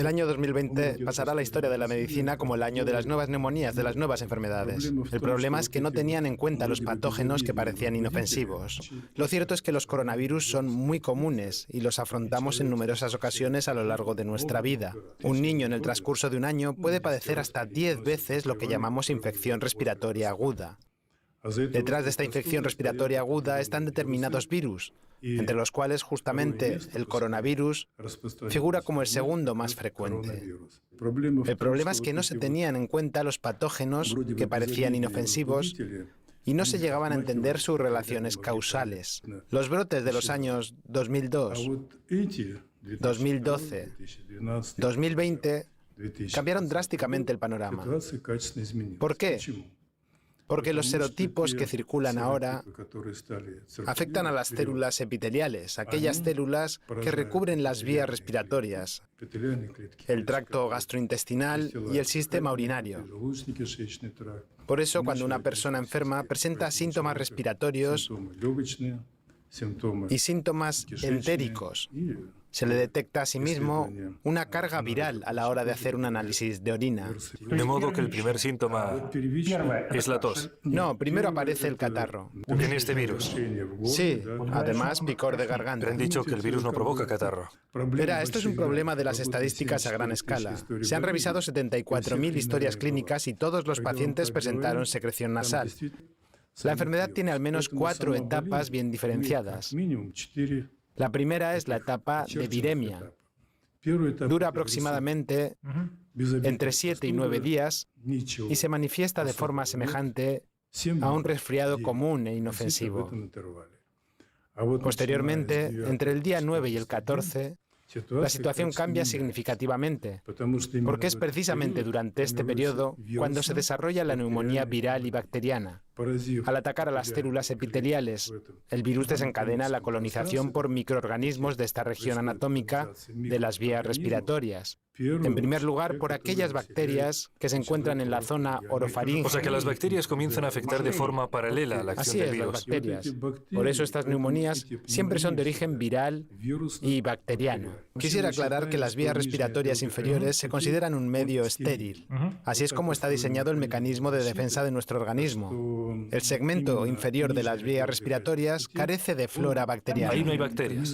El año 2020 pasará a la historia de la medicina como el año de las nuevas neumonías, de las nuevas enfermedades. El problema es que no tenían en cuenta los patógenos que parecían inofensivos. Lo cierto es que los coronavirus son muy comunes y los afrontamos en numerosas ocasiones a lo largo de nuestra vida. Un niño en el transcurso de un año puede padecer hasta 10 veces lo que llamamos infección respiratoria aguda. Detrás de esta infección respiratoria aguda están determinados virus, entre los cuales justamente el coronavirus figura como el segundo más frecuente. El problema es que no se tenían en cuenta los patógenos que parecían inofensivos y no se llegaban a entender sus relaciones causales. Los brotes de los años 2002, 2012, 2020 cambiaron drásticamente el panorama. ¿Por qué? Porque los serotipos que circulan ahora afectan a las células epiteliales, aquellas células que recubren las vías respiratorias, el tracto gastrointestinal y el sistema urinario. Por eso, cuando una persona enferma presenta síntomas respiratorios y síntomas entéricos, se le detecta a sí mismo una carga viral a la hora de hacer un análisis de orina. De modo que el primer síntoma es la tos. No, primero aparece el catarro. En este virus. Sí, además picor de garganta. Pero han dicho que el virus no provoca catarro. Verá, esto es un problema de las estadísticas a gran escala. Se han revisado 74.000 historias clínicas y todos los pacientes presentaron secreción nasal. La enfermedad tiene al menos 4 etapas bien diferenciadas. La primera es la etapa de viremia. Dura aproximadamente entre 7 y 9 días y se manifiesta de forma semejante a un resfriado común e inofensivo. Posteriormente, entre el día 9 y el 14, la situación cambia significativamente, porque es precisamente durante este periodo cuando se desarrolla la neumonía viral y bacteriana. Al atacar a las células epiteliales, el virus desencadena la colonización por microorganismos de esta región anatómica de las vías respiratorias. En primer lugar, por aquellas bacterias que se encuentran en la zona orofaringe. O sea que las bacterias comienzan a afectar de forma paralela a la acción del virus. Así es, las bacterias. Por eso estas neumonías siempre son de origen viral y bacteriano. Quisiera aclarar que las vías respiratorias inferiores se consideran un medio estéril. Así es como está diseñado el mecanismo de defensa de nuestro organismo. El segmento inferior de las vías respiratorias carece de flora bacteriana. Ahí no hay bacterias.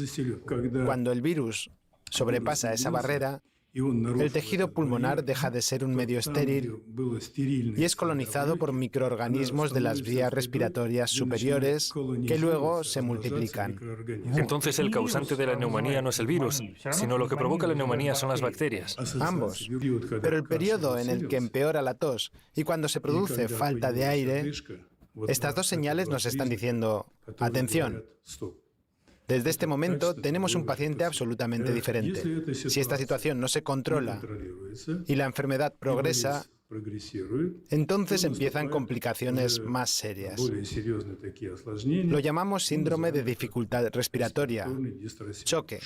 Cuando el virus sobrepasa esa barrera, el tejido pulmonar deja de ser un medio estéril y es colonizado por microorganismos de las vías respiratorias superiores que luego se multiplican. Entonces el causante de la neumonía no es el virus, sino lo que provoca la neumonía son las bacterias. Ambos. Pero el periodo en el que empeora la tos y cuando se produce falta de aire, estas dos señales nos están diciendo, atención. Desde este momento tenemos un paciente absolutamente diferente. Si esta situación no se controla y la enfermedad progresa, entonces empiezan complicaciones más serias. Lo llamamos síndrome de dificultad respiratoria, choque.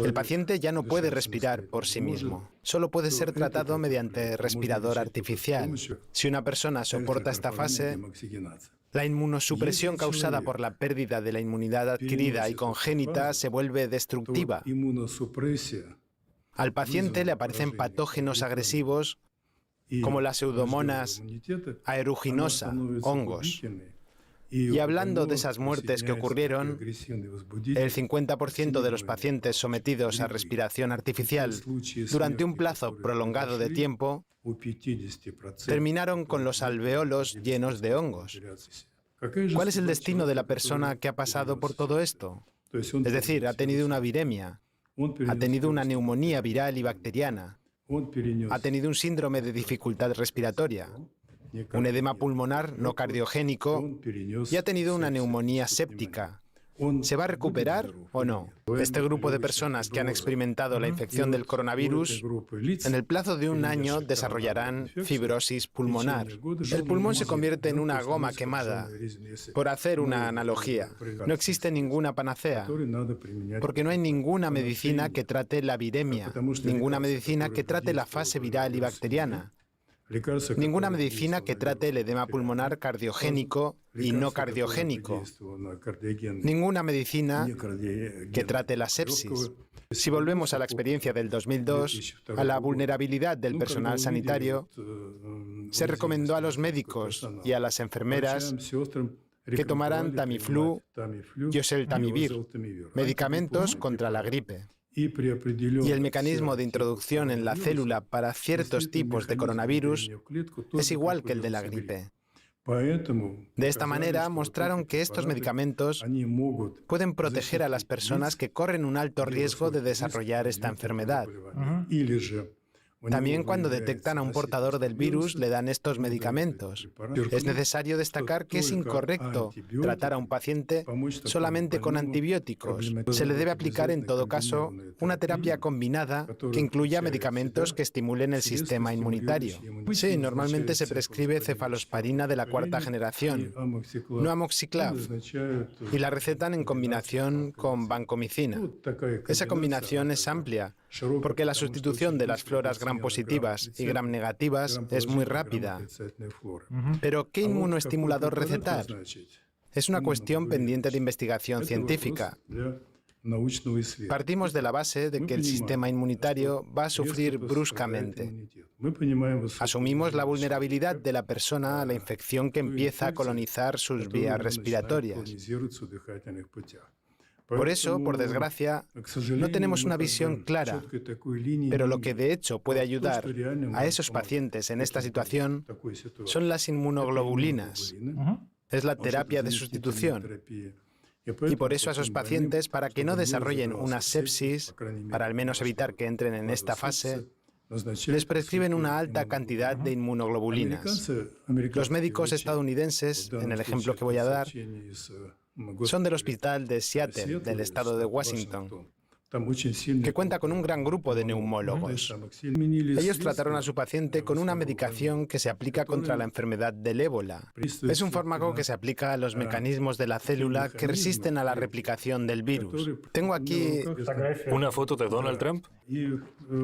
El paciente ya no puede respirar por sí mismo. Solo puede ser tratado mediante respirador artificial. Si una persona soporta esta fase, la inmunosupresión causada por la pérdida de la inmunidad adquirida y congénita se vuelve destructiva. Al paciente le aparecen patógenos agresivos como la Pseudomonas aeruginosa, hongos. Y hablando de esas muertes que ocurrieron, el 50% de los pacientes sometidos a respiración artificial durante un plazo prolongado de tiempo terminaron con los alveolos llenos de hongos. ¿Cuál es el destino de la persona que ha pasado por todo esto? Es decir, ha tenido una viremia, ha tenido una neumonía viral y bacteriana, ha tenido un síndrome de dificultad respiratoria, un edema pulmonar no cardiogénico y ha tenido una neumonía séptica. ¿Se va a recuperar o no? Este grupo de personas que han experimentado la infección del coronavirus, en el plazo de un año desarrollarán fibrosis pulmonar. El pulmón se convierte en una goma quemada. Por hacer una analogía, no existe ninguna panacea, porque no hay ninguna medicina que trate la viremia, ninguna medicina que trate la fase viral y bacteriana. Ninguna medicina que trate el edema pulmonar cardiogénico y no cardiogénico. Ninguna medicina que trate la sepsis. Si volvemos a la experiencia del 2002, a la vulnerabilidad del personal sanitario, se recomendó a los médicos y a las enfermeras que tomaran Tamiflu y oseltamivir, medicamentos contra la gripe. Y el mecanismo de introducción en la célula para ciertos tipos de coronavirus es igual que el de la gripe. De esta manera, mostraron que estos medicamentos pueden proteger a las personas que corren un alto riesgo de desarrollar esta enfermedad. También cuando detectan a un portador del virus le dan estos medicamentos. Es necesario destacar que es incorrecto tratar a un paciente solamente con antibióticos. Se le debe aplicar en todo caso una terapia combinada que incluya medicamentos que estimulen el sistema inmunitario. Sí, normalmente se prescribe cefalosparina de la cuarta generación, no amoxiclav, y la recetan en combinación con vancomicina. Esa combinación es amplia, porque la sustitución de las floras gram positivas y gram negativas es muy rápida. Pero, ¿qué inmunoestimulador recetar? Es una cuestión pendiente de investigación científica. Partimos de la base de que el sistema inmunitario va a sufrir bruscamente. Asumimos la vulnerabilidad de la persona a la infección que empieza a colonizar sus vías respiratorias. Por eso, por desgracia, no tenemos una visión clara, pero lo que de hecho puede ayudar a esos pacientes en esta situación son las inmunoglobulinas. Es la terapia de sustitución. Y por eso a esos pacientes, para que no desarrollen una sepsis, para al menos evitar que entren en esta fase, les prescriben una alta cantidad de inmunoglobulinas. Los médicos estadounidenses, en el ejemplo que voy a dar, son del Hospital de Seattle, del estado de Washington, que cuenta con un gran grupo de neumólogos. Ellos trataron a su paciente con una medicación que se aplica contra la enfermedad del ébola. Es un fármaco que se aplica a los mecanismos de la célula que resisten a la replicación del virus. Tengo aquí ¿Una foto de Donald Trump?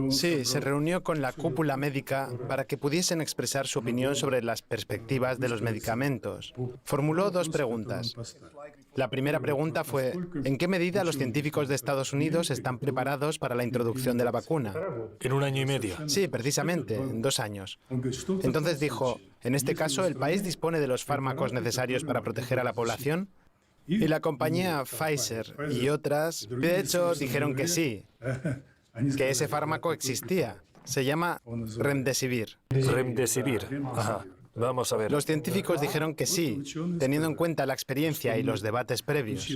Sí, se reunió con la cúpula médica para que pudiesen expresar su opinión sobre las perspectivas de los medicamentos. Formuló dos preguntas. La primera pregunta fue, ¿en qué medida los científicos de Estados Unidos están preparados para la introducción de la vacuna? En 1 año y medio. Sí, precisamente, en 2 años. Entonces dijo, en este caso, ¿el país dispone de los fármacos necesarios para proteger a la población? Y la compañía Pfizer y otras, de hecho, dijeron que sí, que ese fármaco existía. Se llama Remdesivir. Remdesivir. Ajá. Vamos a ver. Los científicos dijeron que sí, teniendo en cuenta la experiencia y los debates previos.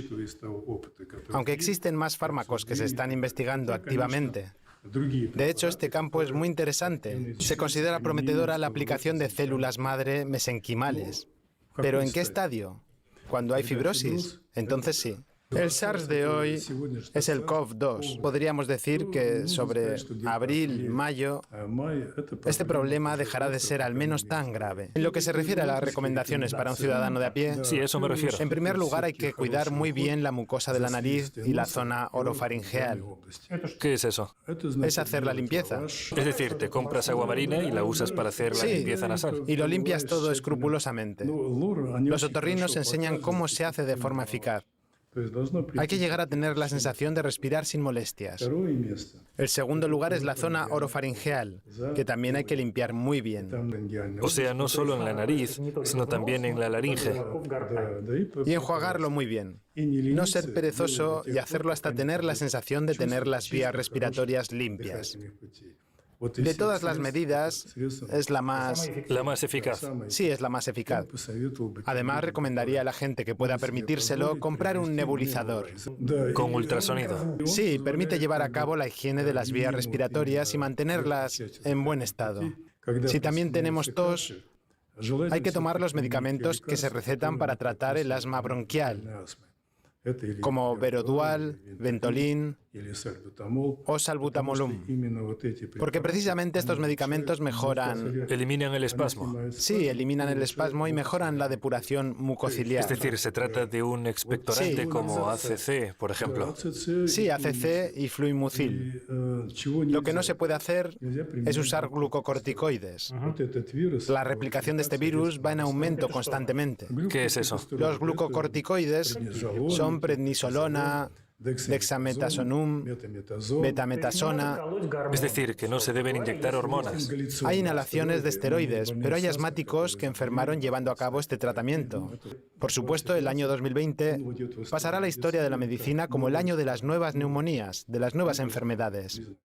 Aunque existen más fármacos que se están investigando activamente. De hecho, este campo es muy interesante. Se considera prometedora la aplicación de células madre mesenquimales. ¿Pero en qué estadio? Cuando hay fibrosis, entonces sí. El SARS de hoy es el CoV-2. Podríamos decir que sobre abril, mayo, este problema dejará de ser al menos tan grave. En lo que se refiere a las recomendaciones para un ciudadano de a pie, Sí, eso me refiero. en primer lugar hay que cuidar muy bien la mucosa de la nariz y la zona orofaringeal. ¿Qué es eso? Es hacer la limpieza. Es decir, te compras agua marina y la usas para hacer la Sí, limpieza nasal. y lo limpias todo escrupulosamente. Los otorrinos enseñan cómo se hace de forma eficaz. Hay que llegar a tener la sensación de respirar sin molestias. El segundo lugar es la zona orofaringeal, que también hay que limpiar muy bien. O sea, no solo en la nariz, sino también en la laringe. Y enjuagarlo muy bien. No ser perezoso y hacerlo hasta tener la sensación de tener las vías respiratorias limpias. De todas las medidas, es la más... La más eficaz. Sí, es la más eficaz. Además, recomendaría a la gente que pueda permitírselo comprar un nebulizador. Con ultrasonido. Sí, permite llevar a cabo la higiene de las vías respiratorias y mantenerlas en buen estado. Si también tenemos tos, hay que tomar los medicamentos que se recetan para tratar el asma bronquial, como Verodual, Ventolin o Salbutamolum, porque precisamente estos medicamentos mejoran... Eliminan el espasmo. Sí, eliminan el espasmo y mejoran la depuración mucociliar. Es decir, se trata de un expectorante Sí. como ACC, por ejemplo. Sí, ACC y fluimucil. Lo que no se puede hacer es usar glucocorticoides. La replicación de este virus va en aumento constantemente. ¿Qué es eso? Los glucocorticoides son prednisolona, dexametasonum, betametasona. Es decir, que no se deben inyectar hormonas. Hay inhalaciones de esteroides, pero hay asmáticos que enfermaron llevando a cabo este tratamiento. Por supuesto, el año 2020 pasará a la historia de la medicina como el año de las nuevas neumonías, de las nuevas enfermedades.